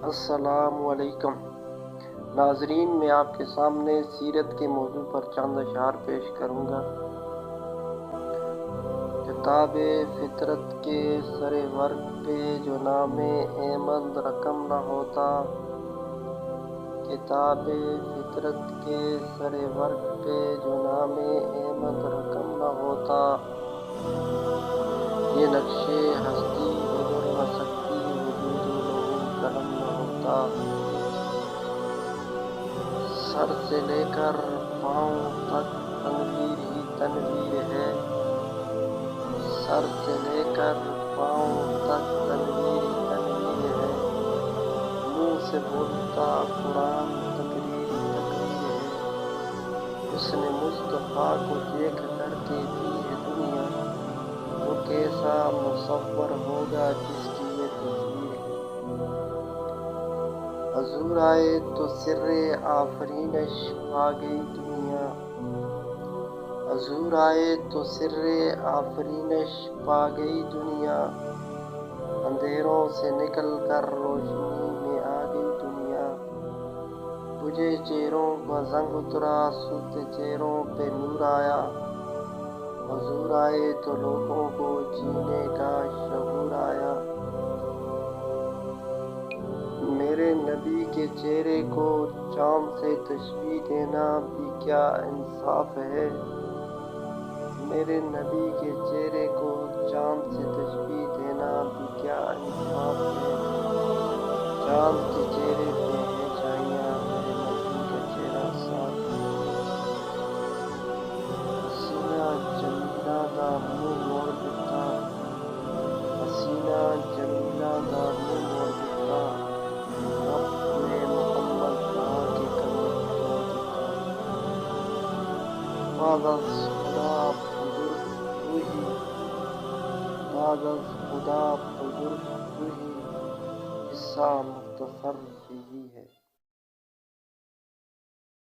السلام علیکم ناظرین، میں آپ کے سامنے سیرت کے موضوع پر چند اشعار پیش کروں گا۔ کتاب فطرت کے سر ورق پہ جو نام احمد رقم نہ ہوتا، کتاب فطرت کے سر ورق پہ جو نام احمد رقم نہ ہوتا، یہ نقش ہستی گزر نہ سکتی وجود و لوح قلم نہ ہوتا۔ سر سے لے کر پاؤں تک تنویر ہی تنویر ہے، سر سے لے کر پاؤں تک تنویر ہی تنویر ہے، منہ سے بولتا قرآن تقریر ہی تقریر ہے۔ حسن مصطفیٰ کو دیکھ کر کہتی ہے دنیا، وہ کیسا مصور ہوگا جس کی یہ تصویر ہے۔ حضور آئے تو سر آفرینش پا گئی دنیا، حضور آئے تو سر آفرینش پا گئی دنیا، اندھیروں سے نکل کر روشنی میں آ گئی دنیا۔ بجھے چہروں کا زنگ اترا، سوتے چہروں پہ نور آیا، حضور آئے تو لوگوں کو جینے کا شعور آیا۔ میرے نبی کے چہرے کو چاند سے تشبیہ دینا بھی کیا انصاف ہے، میرے نبی کے چہرے کو چاند سے تشبیہ دینا بھی کیا انصاف ہے۔ چاند کے چہرے پہ ہے چھائیاں، میرے نبی کا چہرہ صاف ہے۔ حسینہ جمیلہ دا منہ موڑ دتا، حسینہ جمیلہ دا منہ موڑ دتا، رب نے محمد کہا کہ کمر توڑ دتا۔ بعد از خدا بزرگ توہی، بعد از خدا بزرگ توہی، قصہ مختصر یہی ہے۔